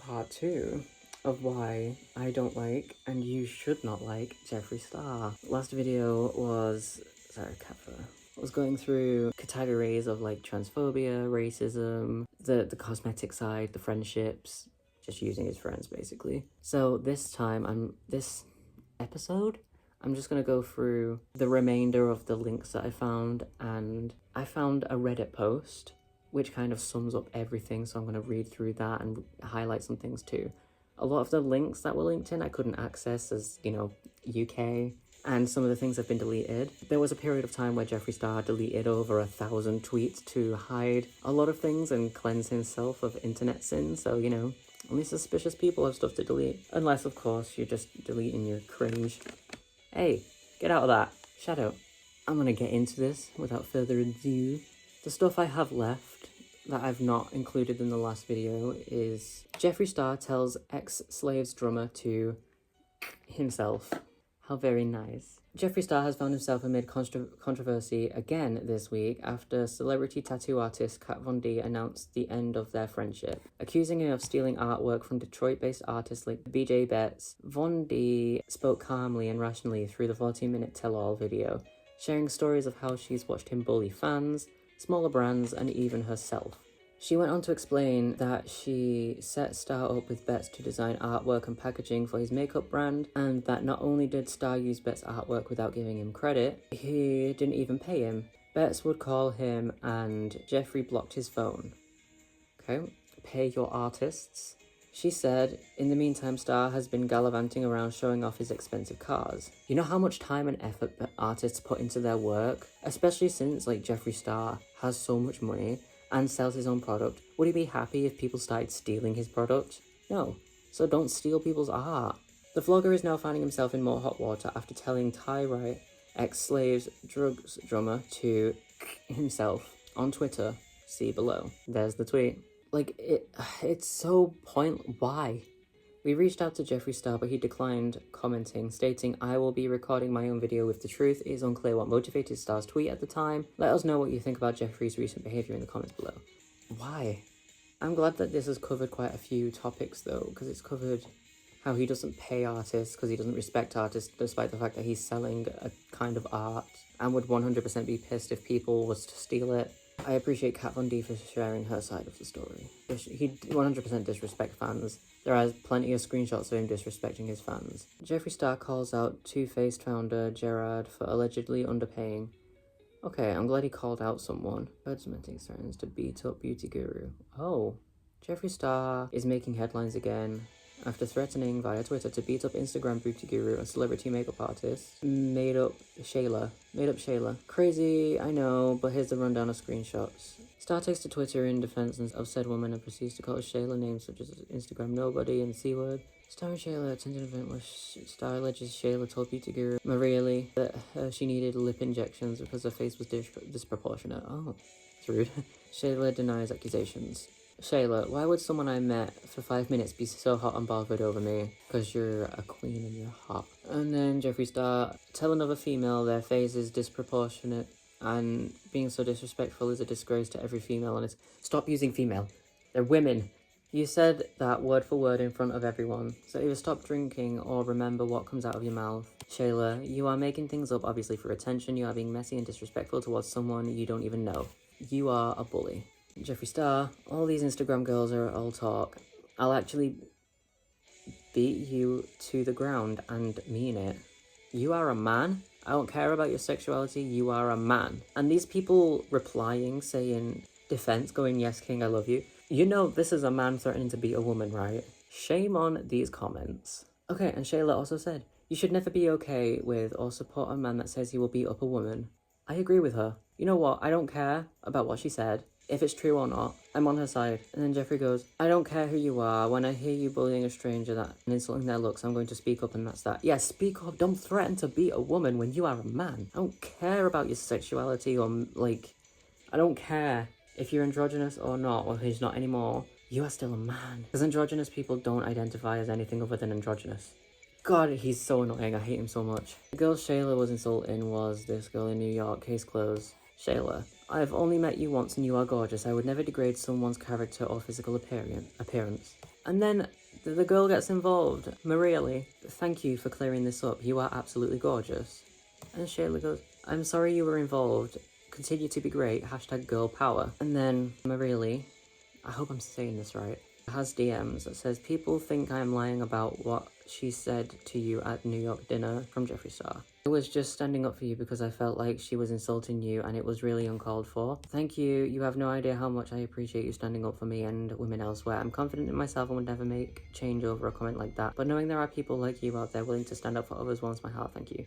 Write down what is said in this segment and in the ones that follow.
part 2 of why I don't like and you should not like Jeffree Star. Last video was, sorry, cat fur. Was going through categories of like transphobia, racism, the cosmetic side, the friendships, just using his friends basically. So this time, this episode, I'm just gonna go through the remainder of the links that I found, and I found a Reddit post which kind of sums up everything, so I'm gonna read through that and highlight some things too. A lot of the links that were linked in I couldn't access as, you know, UK, and some of the things have been deleted. There was a period of time where Jeffree Star deleted over 1,000 tweets to hide a lot of things and cleanse himself of internet sin, so, you know, only suspicious people have stuff to delete. Unless, of course, you're just deleting your cringe. Hey, get out of that. Shadow. I'm gonna get into this without further ado. The stuff I have left that I've not included in the last video is Jeffree Star tells ex-Slaves drummer to himself. How very nice. Jeffree Star has found himself amid controversy again this week after celebrity tattoo artist Kat Von D announced the end of their friendship. Accusing him of stealing artwork from Detroit-based artists like BJ Betts, Von D spoke calmly and rationally through the 14-minute tell-all video, sharing stories of how she's watched him bully fans, smaller brands, and even herself. She went on to explain that she set Star up with Betts to design artwork and packaging for his makeup brand, and that not only did Star use Betts' artwork without giving him credit, he didn't even pay him. Betts would call him and Jeffree blocked his phone. Okay, pay your artists. She said, in the meantime, Star has been gallivanting around showing off his expensive cars. You know how much time and effort artists put into their work? Especially since, like, Jeffree Star has so much money and sells his own product. Would he be happy if people started stealing his product? No. So don't steal people's art. The vlogger is now finding himself in more hot water after telling Ty Wright, ex-Slaves drugs drummer, to himself on Twitter. See below. There's the tweet. Like, it's so why? We reached out to Jeffree Star, but he declined commenting, stating, I will be recording my own video with the truth. It is unclear what motivated Star's tweet at the time. Let us know what you think about Jeffree's recent behaviour in the comments below. Why? I'm glad that this has covered quite a few topics, though, because it's covered how he doesn't pay artists because he doesn't respect artists, despite the fact that he's selling a kind of art, and would 100% be pissed if people was to steal it. I appreciate Kat Von D for sharing her side of the story. He 100% disrespect fans. There are plenty of screenshots of him disrespecting his fans. Jeffree Star calls out Too Faced founder Gerard for allegedly underpaying. Okay, I'm glad he called out someone. Bird cementing threatens to beat up beauty guru. Oh, Jeffree Star is making headlines again after threatening via Twitter to beat up Instagram beauty guru and celebrity makeup artist Made Up Shayla. Crazy, I know, but here's the rundown of screenshots. Star takes to Twitter in defense of said woman and proceeds to call Shayla names such as Instagram nobody and C-word. Star and Shayla attended an event where Star alleges Shayla told beauty guru Maria Lee that she needed lip injections because her face was disproportionate. Oh, it's rude. Shayla denies accusations. Shayla, why would someone I met for 5 minutes be so hot and bothered over me? Because you're a queen and you're hot. And then Jeffree Star, tell another female their face is disproportionate and being so disrespectful is a disgrace to every female, and it's stop using female. They're women. You said that word for word in front of everyone, so either stop drinking or remember what comes out of your mouth. Shayla, you are making things up obviously for attention. You are being messy and disrespectful towards someone you don't even know. You are a bully. Jeffree Star, all these Instagram girls are all talk. I'll actually beat you to the ground and mean it. You are a man. I don't care about your sexuality. You are a man. And these people replying, saying, defense, going, yes, king, I love you. You know this is a man threatening to beat a woman, right? Shame on these comments. Okay, and Shayla also said, you should never be okay with or support a man that says he will beat up a woman. I agree with her. You know what? I don't care about what she said. If it's true or not, I'm on her side. And then Jeffree goes, I don't care who you are. When I hear you bullying a stranger and insulting their looks, I'm going to speak up, and that's that. Yeah, speak up. Don't threaten to beat a woman when you are a man. I don't care about your sexuality or, like, I don't care if you're androgynous or not, or he's not anymore. You are still a man. Because androgynous people don't identify as anything other than androgynous. God, he's so annoying. I hate him so much. The girl Shayla was insulting was this girl in New York. Case closed. Shayla, I've only met you once and you are gorgeous. I would never degrade someone's character or physical appearance. And then the girl gets involved. Maria Lee, thank you for clearing this up. You are absolutely gorgeous. And Shayla goes, I'm sorry you were involved. Continue to be great. Hashtag girl power. And then Maria Lee, I hope I'm saying this right, has DMs that says, people think I'm lying about what she said to you at New York dinner from Jeffree Star. I was just standing up for you because I felt like she was insulting you and it was really uncalled for. Thank you. You have no idea how much I appreciate you standing up for me and women elsewhere. I'm confident in myself and would never make change over a comment like that. But knowing there are people like you out there willing to stand up for others warms my heart. Thank you.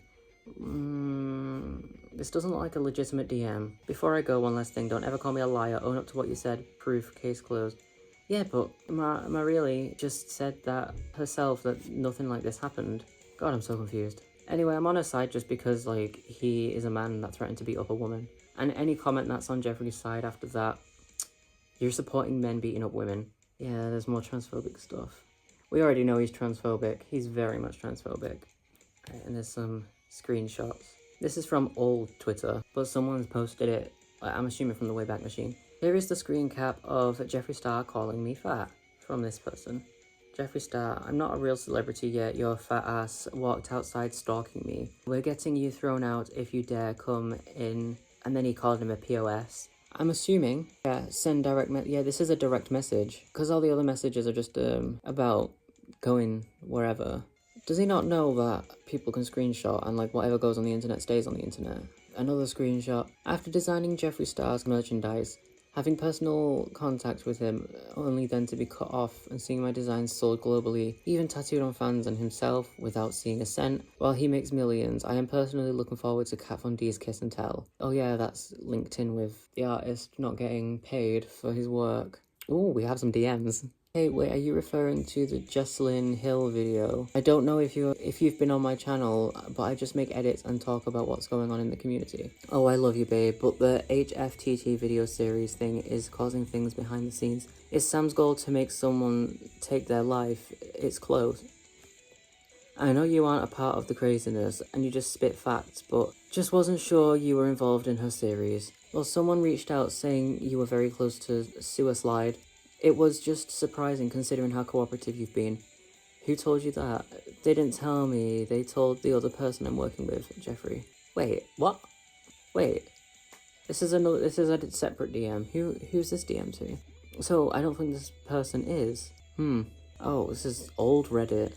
This doesn't look like a legitimate DM. Before I go, one last thing. Don't ever call me a liar. Own up to what you said. Proof. Case closed. Yeah, but Marile just said that herself, that nothing like this happened. God, I'm so confused. Anyway, I'm on her side just because, like, he is a man that threatened to beat up a woman. And any comment that's on Jeffree's side after that, you're supporting men beating up women. Yeah, there's more transphobic stuff. We already know he's transphobic. He's very much transphobic. Right, and there's some screenshots. This is from old Twitter, but someone's posted it, I'm assuming from the Wayback Machine. Here is the screen cap of Jeffree Star calling me fat from this person. Jeffree Star, I'm not a real celebrity yet. Your fat ass walked outside stalking me. We're getting you thrown out if you dare come in. And then he called him a POS. I'm assuming, yeah, send direct yeah, this is a direct message. Because all the other messages are just about going wherever. Does he not know that people can screenshot and like whatever goes on the internet stays on the internet? Another screenshot. After designing Jeffree Star's merchandise, having personal contact with him, only then to be cut off and seeing my designs sold globally, even tattooed on fans and himself without seeing a cent, while he makes millions, I am personally looking forward to Kat Von D's Kiss and Tell. Oh yeah, that's linked in with the artist not getting paid for his work. Ooh, we have some DMs. Hey, wait, are you referring to the Jocelyn Hill video? I don't know if you've been on my channel, but I just make edits and talk about what's going on in the community. Oh, I love you, babe, but the HFTT video series thing is causing things behind the scenes. Is Sam's goal to make someone take their life? It's close. I know you aren't a part of the craziness, and you just spit facts, but just wasn't sure you were involved in her series. Well, someone reached out saying you were very close to suicide. It was just surprising considering how cooperative you've been. Who told you that? They didn't tell me. They told the other person I'm working with, Jeffree. Wait, what? Wait. This is a separate DM. Who's this DM to? So, I don't think this person is. Oh, this is old Reddit.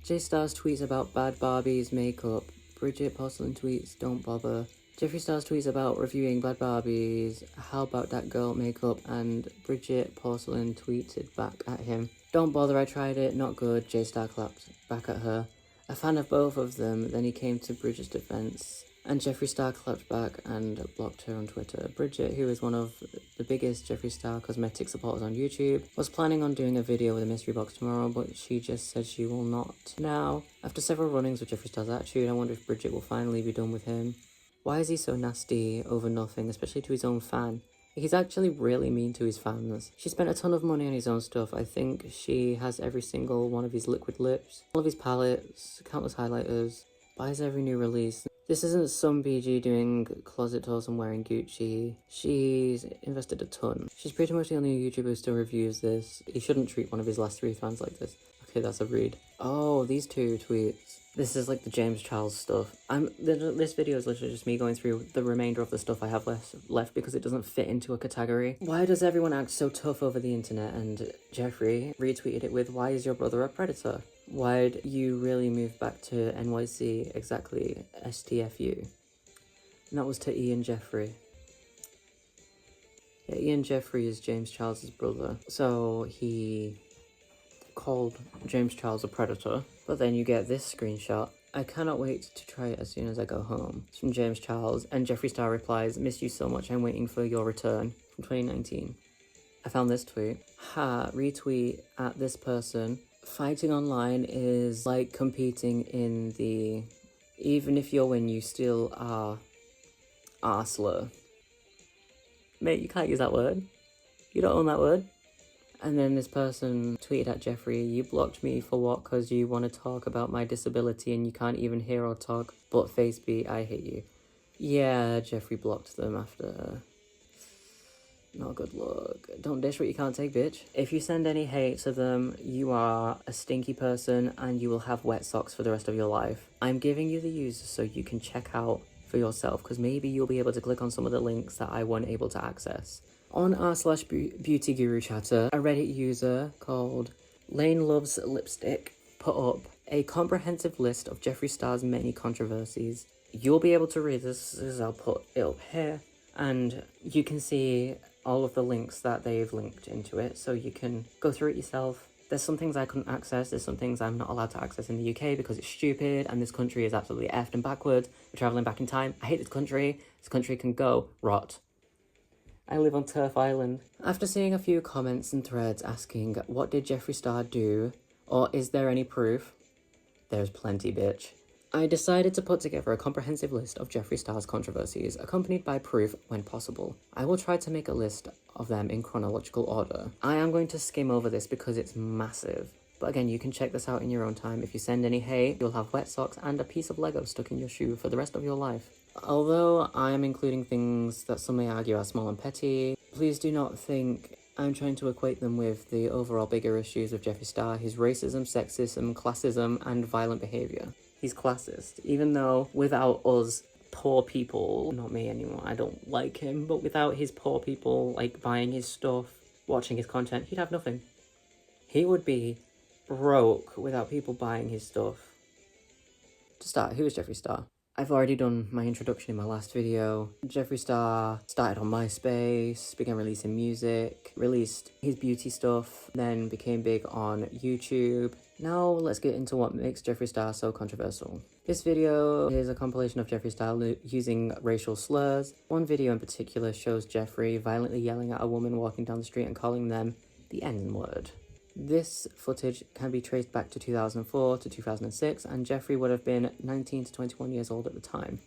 J Stars tweets about bad Barbies makeup. Bridget Porcelain tweets, don't bother. Jeffree Star's tweets about reviewing bad Barbies, how about that girl makeup, and Bridget Porcelain tweeted back at him. Don't bother, I tried it, not good, J Star clapped back at her. A fan of both of them, then he came to Bridget's defense, and Jeffree Star clapped back and blocked her on Twitter. Bridget, who is one of the biggest Jeffree Star cosmetic supporters on YouTube, was planning on doing a video with a mystery box tomorrow, but she just said she will not. Now, after several runnings with Jeffree Star's attitude, I wonder if Bridget will finally be done with him. Why is he so nasty over nothing, especially to his own fan? He's actually really mean to his fans. She spent a ton of money on his own stuff. I think she has every single one of his liquid lips, all of his palettes, countless highlighters, buys every new release. This isn't some BG doing closet tours and wearing Gucci. She's invested a ton. She's pretty much the only YouTuber who still reviews this. He shouldn't treat one of his last 3 fans like this. Okay, that's a read. Oh, these 2 tweets. This is like the James Charles stuff. This video is literally just me going through the remainder of the stuff I have left because it doesn't fit into a category. Why does everyone act so tough over the internet? And Jeffree retweeted it with, why is your brother a predator? Why'd you really move back to NYC? Exactly, STFU. And that was to Ian Jeffree. Yeah, Ian Jeffree is James Charles's brother. So he called James Charles a predator. But then you get this screenshot. I cannot wait to try it as soon as I go home. It's from James Charles, and Jeffree Star replies, missed you so much, I'm waiting for your return, from 2019. I found this tweet. Retweet at this person. Fighting online is like competing in the even if you win, you still are arsler. Mate, you can't use that word. You don't own that word. And then this person tweeted at Jeffree, you blocked me for what? Because you want to talk about my disability and you can't even hear or talk, but face beat, I hate you. Yeah, Jeffree blocked them after. Not a good look. Don't dish what you can't take, bitch. If you send any hate to them, you are a stinky person and you will have wet socks for the rest of your life. I'm giving you the users so you can check out for yourself, because maybe you'll be able to click on some of the links that I wasn't able to access. On r/beauty guru chatter, a Reddit user called Lane Loves Lipstick put up a comprehensive list of Jeffree Star's many controversies. You'll be able to read this as I'll put it up here, and you can see all of the links that they've linked into it, so you can go through it yourself. There's some things I couldn't access, there's some things I'm not allowed to access in the UK because it's stupid, and this country is absolutely effed and backwards. We're travelling back in time. I hate this country. This country can go rot. I live on Turf Island. After seeing a few comments and threads asking, what did Jeffree Star do? Or is there any proof? There's plenty, bitch. I decided to put together a comprehensive list of Jeffree Star's controversies, accompanied by proof when possible. I will try to make a list of them in chronological order. I am going to skim over this because it's massive. But again, you can check this out in your own time. If you send any hate, you'll have wet socks and a piece of Lego stuck in your shoe for the rest of your life. Although I am including things that some may argue are small and petty, please do not think I'm trying to equate them with the overall bigger issues of Jeffree Star, his racism, sexism, classism, and violent behaviour. He's classist, even though without us poor people, not me anymore, I don't like him, but without his poor people, like, buying his stuff, watching his content, he'd have nothing. He would be broke without people buying his stuff. To start, who is Jeffree Star? I've already done my introduction in my last video. Jeffree Star started on MySpace, began releasing music, released his beauty stuff, then became big on YouTube. Now let's get into what makes Jeffree Star so controversial. This video is a compilation of Jeffree Star using racial slurs. One video in particular shows Jeffree violently yelling at a woman walking down the street and calling them the N-word. This footage can be traced back to 2004 to 2006, and Jeffree would have been 19 to 21 years old at the time.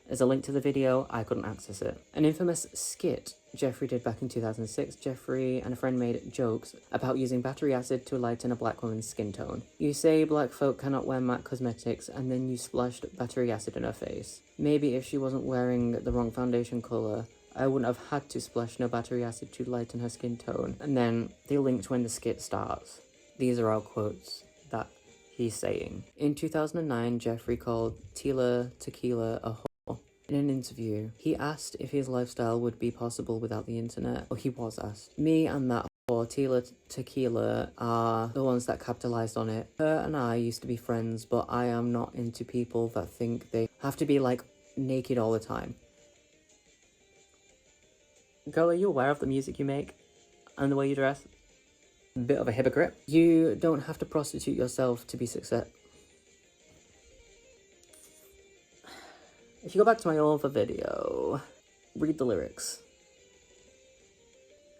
As a link to the video, I couldn't access it. An infamous skit Jeffree did back in 2006, Jeffree and a friend made jokes about using battery acid to lighten a black woman's skin tone. You say black folk cannot wear matte cosmetics, and then you splashed battery acid in her face. Maybe if she wasn't wearing the wrong foundation colour, I wouldn't have had to splash no battery acid to lighten her skin tone. And then they linked when the skit starts. These are all quotes that he's saying. In 2009, Jeffree called Tila Tequila a whore. In an interview, he asked if his lifestyle would be possible without the internet. Or he was asked. Me and that whore, Tila Tequila, are the ones that capitalized on it. Her and I used to be friends, but I am not into people that think they have to be, like, naked all the time. Girl, are you aware of the music you make and the way you dress? Bit of a hypocrite. You don't have to prostitute yourself to be successful. If you go back to my other video, read the lyrics.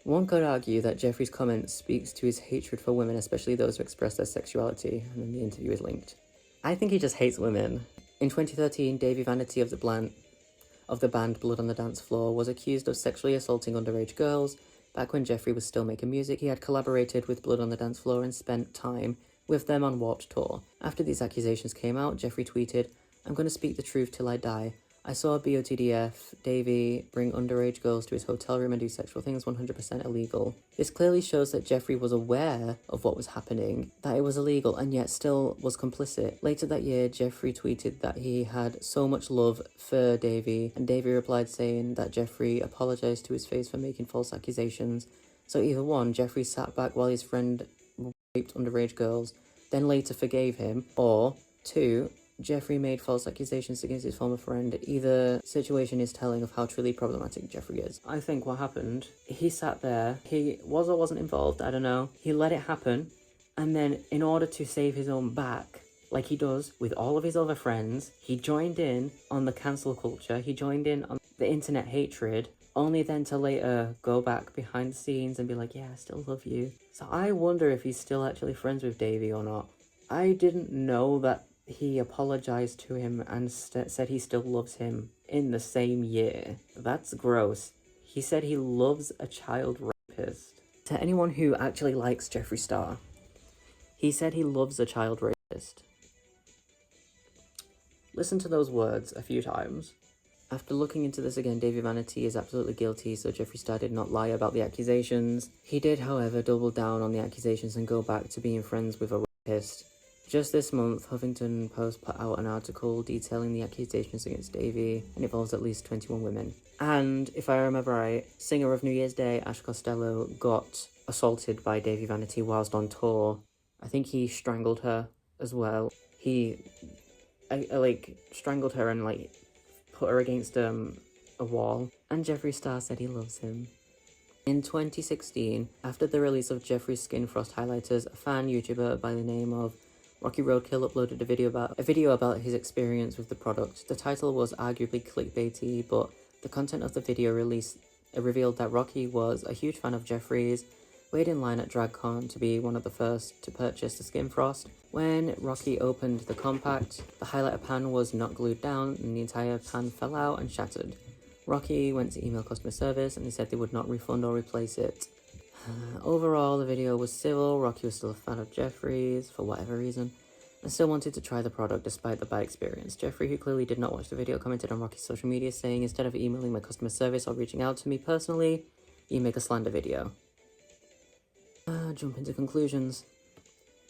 One could argue that Jeffree's comment speaks to his hatred for women, especially those who express their sexuality, and then the interview is linked. I think he just hates women. In 2013, Davey Vanity of the band Blood on the Dance Floor was accused of sexually assaulting underage girls. Back when Jeffree was still making music, he had collaborated with Blood on the Dance Floor and spent time with them on Warped Tour. After these accusations came out, Jeffree tweeted, "I'm gonna speak the truth till I die. I saw BOTDF, Davey, bring underage girls to his hotel room and do sexual things, 100% illegal." This clearly shows that Jeffree was aware of what was happening, that it was illegal, and yet still was complicit. Later that year, Jeffree tweeted that he had so much love for Davey, and Davey replied saying that Jeffree apologized to his face for making false accusations. So either one, Jeffree sat back while his friend raped underage girls, then later forgave him, or two, Jeffree made false accusations against his former friend. Either situation is telling of how truly problematic Jeffree is. I think what happened, he sat there, he was or wasn't involved, I don't know. He let it happen, and then in order to save his own back, like he does with all of his other friends, he joined in on the cancel culture, he joined in on the internet hatred, only then to later go back behind the scenes and be like, yeah, I still love you. So I wonder if he's still actually friends with Davey or not. I didn't know that he apologized to him and said he still loves him in the same year. That's gross. He said he loves a child rapist. To anyone who actually likes Jeffree Star, he said he loves a child rapist. Listen to those words a few times. After looking into this again, Davey Vanity is absolutely guilty, so Jeffree Star did not lie about the accusations. He did, however, double down on the accusations and go back to being friends with a rapist. Just this month, Huffington Post put out an article detailing the accusations against Davey, and involves at least 21 women. And, if I remember right, singer of New Year's Day, Ash Costello, got assaulted by Davey Vanity whilst on tour. I think he strangled her as well. He, strangled her and, put her against a wall, and Jeffree Star said he loves him. In 2016, after the release of Jeffree's Skin Frost highlighters, a fan YouTuber by the name of Rocky Roadkill uploaded a video about his experience with the product. The title was arguably clickbaity, but the content of the video revealed that Rocky was a huge fan of Jeffree's, waited in line at DragCon to be one of the first to purchase the Skin Frost. When Rocky opened the compact, the highlighter pan was not glued down and the entire pan fell out and shattered. Rocky went to email customer service and they said they would not refund or replace it. Overall, the video was civil. Rocky was still a fan of Jeffree's for whatever reason and still wanted to try the product despite the bad experience. Jeffree, who clearly did not watch the video, commented on Rocky's social media saying, "Instead of emailing my customer service or reaching out to me personally, you make a slander video." Jump into conclusions.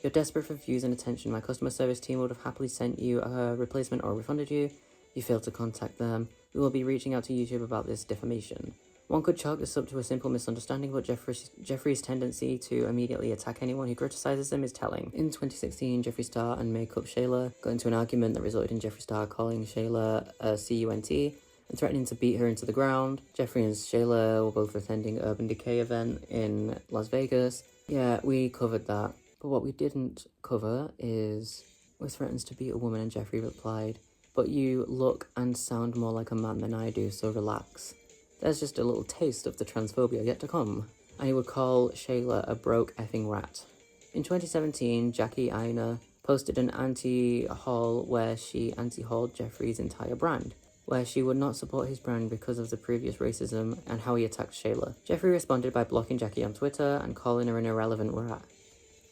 You're desperate for views and attention. My customer service team would have happily sent you a replacement or refunded you. You failed to contact them. We will be reaching out to YouTube about this defamation. One could chalk this up to a simple misunderstanding, but Jeffree's tendency to immediately attack anyone who criticizes him is telling. In 2016, Jeffree Star and makeup Shayla got into an argument that resulted in Jeffree Star calling Shayla a cunt and threatening to beat her into the ground. Jeffree and Shayla were both attending Urban Decay event in Las Vegas. Yeah, we covered that. But what we didn't cover is with threatens to beat a woman, and Jeffree replied, "But you look and sound more like a man than I do, so relax." There's just a little taste of the transphobia yet to come. And he would call Shayla a broke effing rat. In 2017, Jackie Aina posted an anti-haul where she anti-hauled Jeffree's entire brand, where she would not support his brand because of the previous racism and how he attacked Shayla. Jeffree responded by blocking Jackie on Twitter and calling her an irrelevant rat.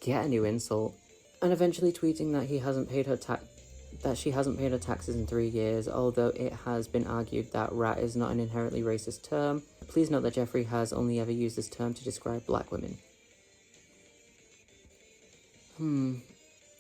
Get a new insult. And eventually tweeting that she hasn't paid her taxes in 3 years, although it has been argued that rat is not an inherently racist term. Please note that Jeffree has only ever used this term to describe black women.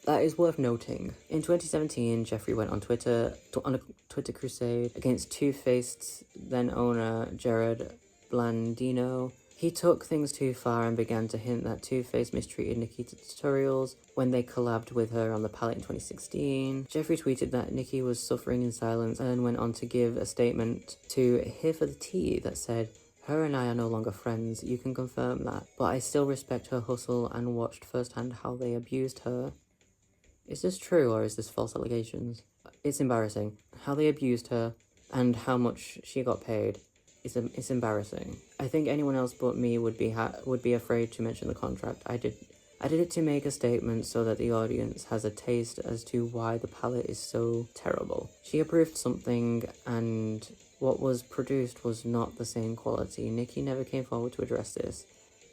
That is worth noting. In 2017, Jeffree went on a Twitter crusade against Too Faced's then owner Jared Blandino. He took things too far and began to hint that Too Faced mistreated Nikki Tutorials when they collabed with her on the palette in 2016. Jeffree tweeted that Nikki was suffering in silence and went on to give a statement to Here for the Tea that said, "Her and I are no longer friends, you can confirm that, but I still respect her hustle and watched firsthand how they abused her." Is this true or is this false allegations? It's embarrassing. How they abused her and how much she got paid. It's embarrassing. I think anyone else but me would be afraid to mention the contract. I did it to make a statement so that the audience has a taste as to why the palette is so terrible. She approved something and what was produced was not the same quality. Nikki never came forward to address this.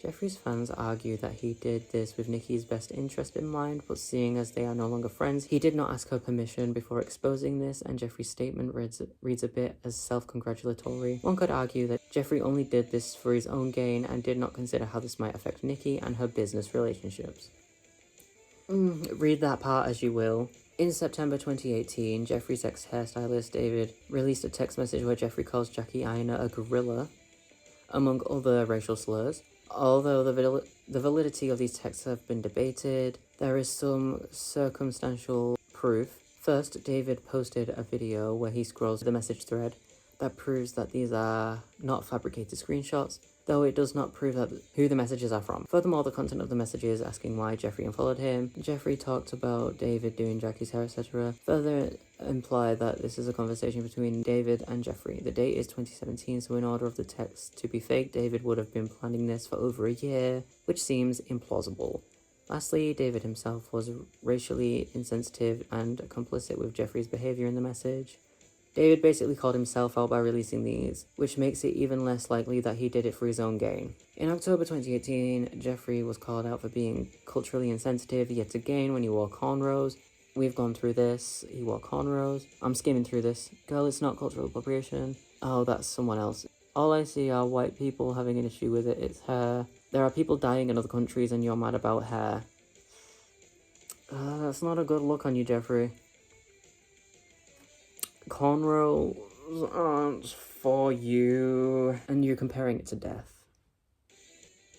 Jeffree's fans argue that he did this with Nikki's best interest in mind, but seeing as they are no longer friends, he did not ask her permission before exposing this, and Jeffree's statement reads a bit as self-congratulatory. One could argue that Jeffree only did this for his own gain and did not consider how this might affect Nikki and her business relationships. Read that part as you will. In September 2018, Jeffree's ex-hairstylist David released a text message where Jeffree calls Jackie Aina a gorilla, among other racial slurs. Although the validity of these texts have been debated, there is some circumstantial proof. First, David posted a video where he scrolls the message thread that proves that these are not fabricated screenshots, though it does not prove who the messages are from. Furthermore, the content of the messages asking why Jeffree unfollowed him. Jeffree talked about David doing Jackie's hair, etc. Further imply that this is a conversation between David and Jeffree. The date is 2017, so in order of the text to be fake, David would have been planning this for over a year, which seems implausible. Lastly, David himself was racially insensitive and complicit with Jeffree's behavior in the message. David basically called himself out by releasing these, which makes it even less likely that he did it for his own gain. In October 2018, Jeffree was called out for being culturally insensitive yet again when he wore cornrows. We've gone through this. He wore cornrows. I'm skimming through this. Girl, it's not cultural appropriation. Oh, that's someone else. All I see are white people having an issue with it. It's hair. There are people dying in other countries and you're mad about hair. That's not a good look on you, Jeffree. Cornrows aren't for you. And you're comparing it to death.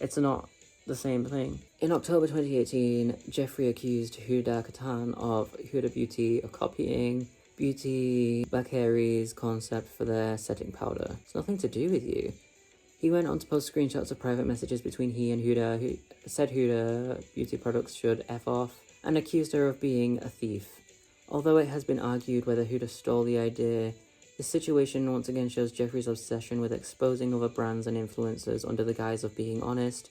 It's not the same thing. In October 2018, Jeffree accused Huda Kattan of Huda Beauty of copying Beauty Bakari's concept for their setting powder. It's nothing to do with you. He went on to post screenshots of private messages between he and Huda, who said Huda Beauty products should F off, and accused her of being a thief. Although it has been argued whether Huda stole the idea, this situation once again shows Jeffree's obsession with exposing other brands and influencers under the guise of being honest.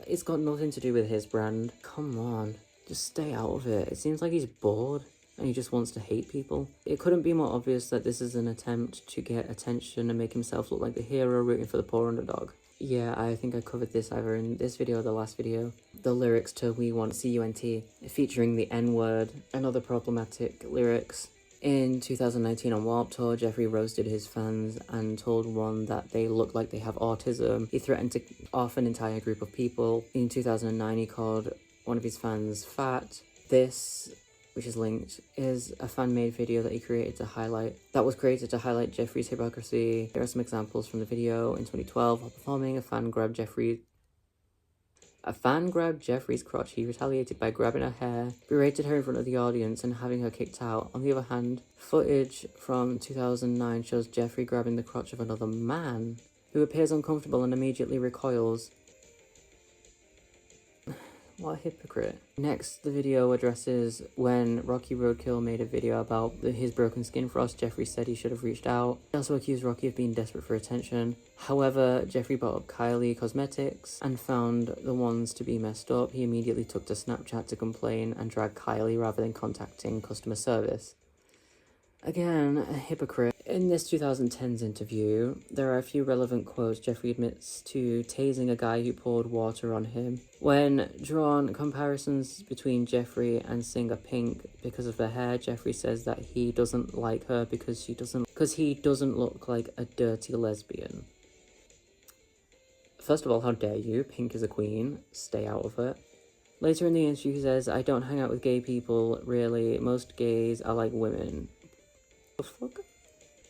It's got nothing to do with his brand. Come on, just stay out of it. It seems like he's bored and he just wants to hate people. It couldn't be more obvious that this is an attempt to get attention and make himself look like the hero rooting for the poor underdog. Yeah, I think I covered this either in this video or the last video. The lyrics to We Want CUNT, featuring the N-word and other problematic lyrics. In 2019 on Warped Tour, Jeffree roasted his fans and told one that they look like they have autism. He threatened to off an entire group of people. In 2009, he called one of his fans fat. This, which is linked, is a fan-made video that he created to highlight, Jeffree's hypocrisy. There are some examples from the video. In 2012, while performing, a fan grabbed Jeffree's crotch. He retaliated by grabbing her hair, berated her in front of the audience, and having her kicked out. On the other hand, footage from 2009 shows Jeffree grabbing the crotch of another man, who appears uncomfortable and immediately recoils. What a hypocrite. Next, the video addresses when Rocky Roadkill made a video about his broken skin frost. Jeffree said he should have reached out. He also accused Rocky of being desperate for attention. However, Jeffree brought up Kylie Cosmetics and found the ones to be messed up. He immediately took to Snapchat to complain and drag Kylie rather than contacting customer service. Again, a hypocrite. In this 2010s interview, there are a few relevant quotes. Jeffree admits to tasing a guy who poured water on him. When drawn comparisons between Jeffree and singer Pink because of their hair, Jeffree says that he doesn't like her because he doesn't look like a dirty lesbian. First of all, how dare you? Pink is a queen. Stay out of it. Later in the interview, he says, I don't hang out with gay people, really. Most gays are like women. The fuck?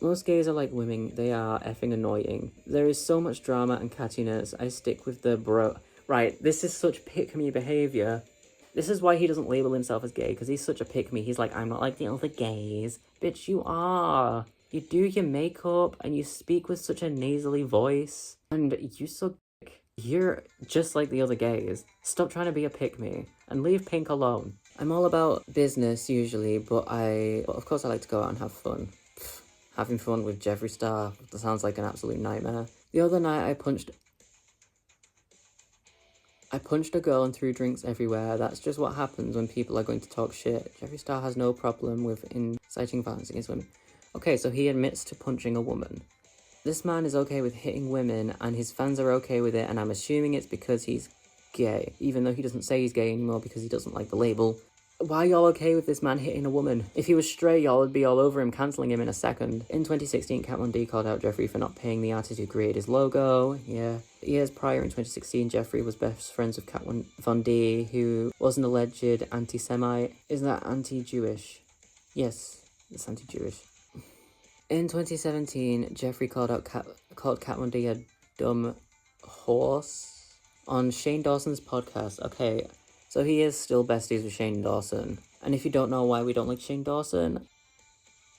Most gays are like women. They are effing annoying. There is so much drama and cattiness. I stick with the bro. Right, this is such pick-me behaviour. This is why he doesn't label himself as gay, because he's such a pick-me. He's like, I'm not like the other gays. Bitch, you are. You do your makeup, and you speak with such a nasally voice. And you suck. You're just like the other gays. Stop trying to be a pick-me, and leave Pink alone. I'm all about business, usually, but of course I like to go out and have fun. Having fun with Jeffree Star, that sounds like an absolute nightmare. The other night, I punched a girl and threw drinks everywhere. That's just what happens when people are going to talk shit. Jeffree Star has no problem with inciting violence against women. Okay, so he admits to punching a woman. This man is okay with hitting women, and his fans are okay with it, and I'm assuming it's because he's gay, even though he doesn't say he's gay anymore because he doesn't like the label. Why are y'all okay with this man hitting a woman? If he was straight, y'all would be all over him, cancelling him in a second. In 2016, Kat Von D called out Jeffree for not paying the artist who created his logo. Yeah. Years prior, in 2016, Jeffree was best friends with Kat Von D, who was an alleged anti-Semite. Isn't that anti-Jewish? Yes, it's anti-Jewish. In 2017, Jeffree called Kat Von D a dumb horse on Shane Dawson's podcast. Okay. So he is still besties with Shane Dawson. And if you don't know why we don't like Shane Dawson,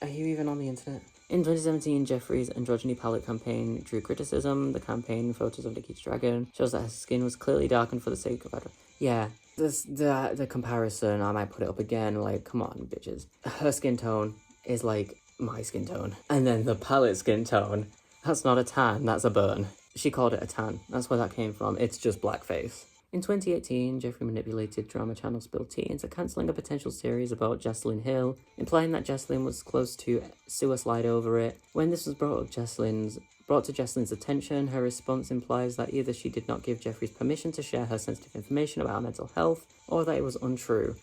are you even on the internet? In 2017, Jeffree's androgyny palette campaign drew criticism. The campaign photos of Nikki's dragon shows that her skin was clearly darkened for the sake of yeah, the comparison, I might put it up again, like, come on, bitches. Her skin tone is like my skin tone. And then the palette skin tone, that's not a tan, that's a burn. She called it a tan. That's where that came from. It's just blackface. In 2018, Jeffree manipulated drama channel Spill Tea into cancelling a potential series about Jessalyn Hill, implying that Jessalyn was close to suicide over it. When this was brought to Jessalyn's attention, her response implies that either she did not give Jeffree's permission to share her sensitive information about her mental health, or that it was untrue.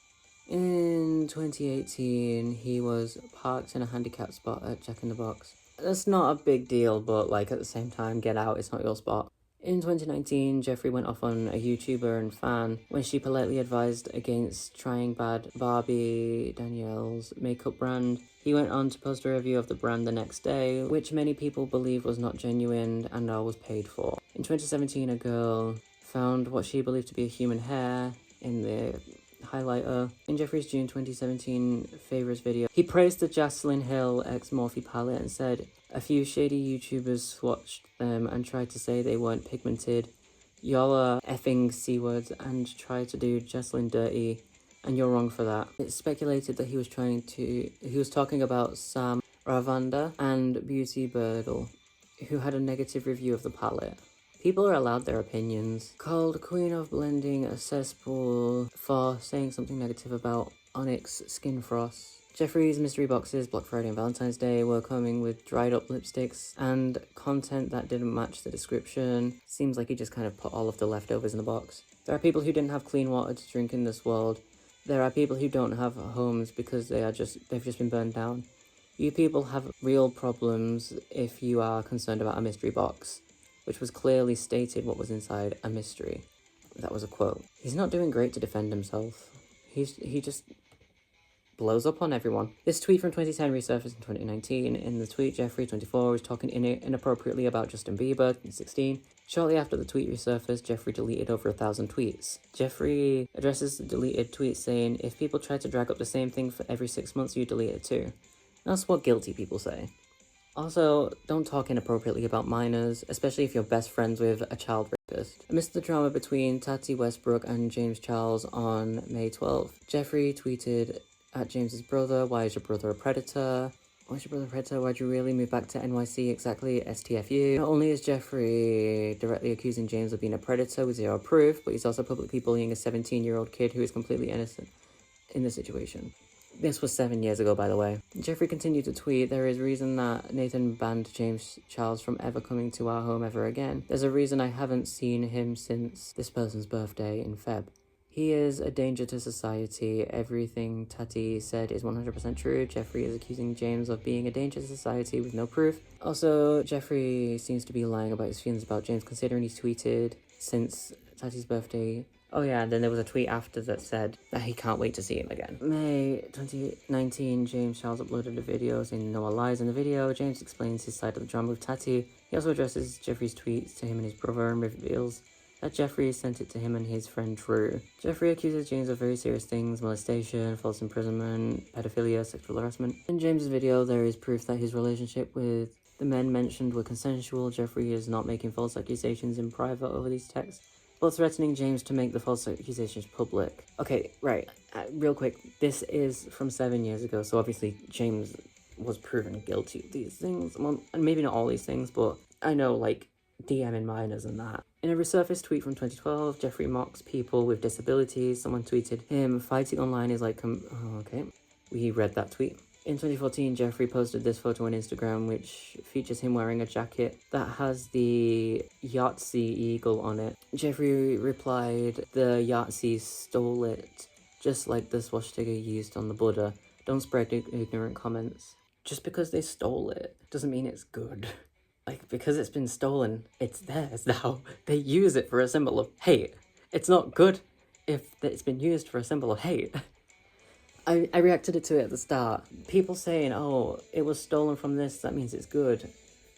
In 2018, he was parked in a handicapped spot at Jack in the Box. That's not a big deal, but like at the same time, get out, it's not your spot. In 2019, Jeffree went off on a YouTuber and fan when she politely advised against trying bad Barbie Danielle's makeup brand. He went on to post a review of the brand the next day, which many people believe was not genuine and was paid for. In 2017, a girl found what she believed to be a human hair in the highlighter. In Jeffree's June 2017 favorites video, he praised the Jocelyn Hill X Morphe palette and said a few shady YouTubers swatched them and tried to say they weren't pigmented. Y'all are effing C-words and tried to do Jocelyn dirty, and you're wrong for that. It's speculated that he was talking about Sam Ravanda and Beauty Birdle, who had a negative review of the palette. People are allowed their opinions. Called Queen of Blending a cesspool for saying something negative about Onyx Skin Frost. Jeffree's mystery boxes, Black Friday and Valentine's Day, were coming with dried up lipsticks and content that didn't match the description. Seems like he just kind of put all of the leftovers in the box. There are people who didn't have clean water to drink in this world. There are people who don't have homes because they've just been burned down. You people have real problems if you are concerned about a mystery box, which was clearly stated what was inside a mystery. That was a quote. He's not doing great to defend himself. He just blows up on everyone. This tweet from 2010 resurfaced in 2019. In the tweet, Jeffree24 was talking inappropriately about Justin Bieber in 2016. Shortly after the tweet resurfaced, Jeffree deleted over 1,000 tweets. Jeffree addresses the deleted tweet saying, if people try to drag up the same thing for every 6 months, you delete it too. That's what guilty people say. Also, don't talk inappropriately about minors, especially if you're best friends with a child rapist. Amidst the drama between Tati Westbrook and James Charles on May 12th, Jeffree tweeted at James's brother, why is your brother a predator? Why is your brother a predator? Why'd you really move back to NYC exactly? STFU. Not only is Jeffree directly accusing James of being a predator with zero proof, but he's also publicly bullying a 17-year-old kid who is completely innocent in the situation. This was 7 years ago, by the way. Jeffree continued to tweet, there is reason that Nathan banned James Charles from ever coming to our home ever again. There's a reason I haven't seen him since this person's birthday in Feb. He is a danger to society. Everything Tati said is 100% true. Jeffree is accusing James of being a danger to society with no proof. Also, Jeffree seems to be lying about his feelings about James, considering he's tweeted since Tati's birthday. Oh yeah, and then there was a tweet after that said that he can't wait to see him again. May 2019, James Charles uploaded a video saying no one lies in the video. James explains his side of the drama with Tati. He also addresses Jeffree's tweets to him and his brother and reveals that Jeffree sent it to him and his friend Drew. Jeffree accuses James of very serious things: molestation, false imprisonment, pedophilia, sexual harassment. In James's video, there is proof that his relationship with the men mentioned were consensual. Jeffree is not making false accusations in private over these texts, but threatening James to make the false accusations public. Okay, right, real quick, this is from 7 years ago, so obviously James was proven guilty of these things. Well, and maybe not all these things, but I know, like, DMing minors and that. In a resurfaced tweet from 2012, Jeffree mocks people with disabilities. Someone tweeted him, fighting online is like, okay, we read that tweet. In 2014, Jeffree posted this photo on Instagram, which features him wearing a jacket that has the Yahtzee eagle on it. Jeffree replied, the Yahtzees stole it, just like the swastika used on the Buddha. Don't spread ignorant comments. Just because they stole it doesn't mean it's good. Like, because it's been stolen, it's theirs now. They use it for a symbol of hate. It's not good if it's been used for a symbol of hate. I reacted to it at the start. People saying, oh, it was stolen from this, that means it's good.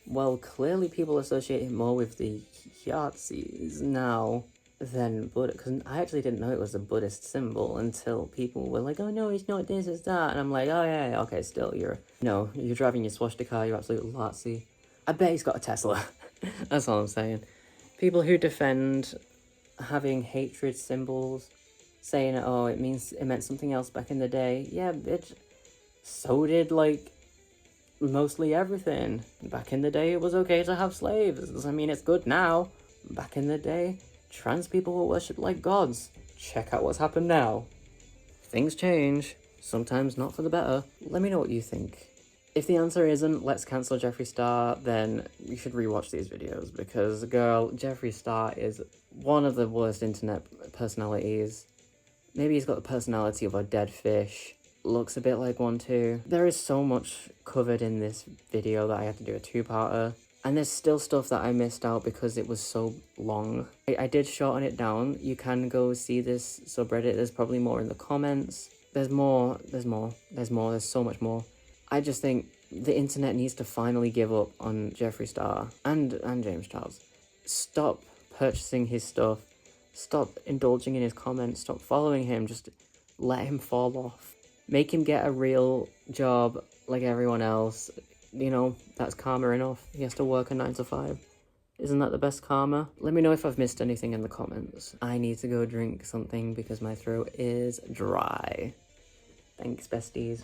Well, clearly people associate it more with the Yahtzees now than Buddha, because I actually didn't know it was a Buddhist symbol until people were like, oh no, it's not this, it's that. And I'm like, oh yeah, okay, still, you're driving your swastika, you're absolute Yahtzee. I bet he's got a Tesla. That's all I'm saying. People who defend having hatred symbols, saying, oh, it meant something else back in the day. Yeah, bitch. So did, like, mostly everything. Back in the day, it was okay to have slaves. Doesn't mean it's good now. Back in the day, trans people were worshipped like gods. Check out what's happened now. Things change. Sometimes not for the better. Let me know what you think. If the answer isn't, let's cancel Jeffree Star, then you should rewatch these videos, because, girl, Jeffree Star is one of the worst internet personalities Maybe he's got the personality of a dead fish. Looks a bit like one too. There is so much covered in this video that I had to do a two-parter. And there's still stuff that I missed out because it was so long. I did shorten it down. You can go see this subreddit. There's probably more in the comments. There's more, there's so much more. I just think the internet needs to finally give up on Jeffree Star and James Charles. Stop purchasing his stuff. Stop indulging in his comments. Stop following him. Just let him fall off. Make him get a real job like everyone else. You know, that's karma enough. He has to work a 9 to 5. Isn't that the best karma? Let me know if I've missed anything in the comments. I need to go drink something because my throat is dry. Thanks, besties.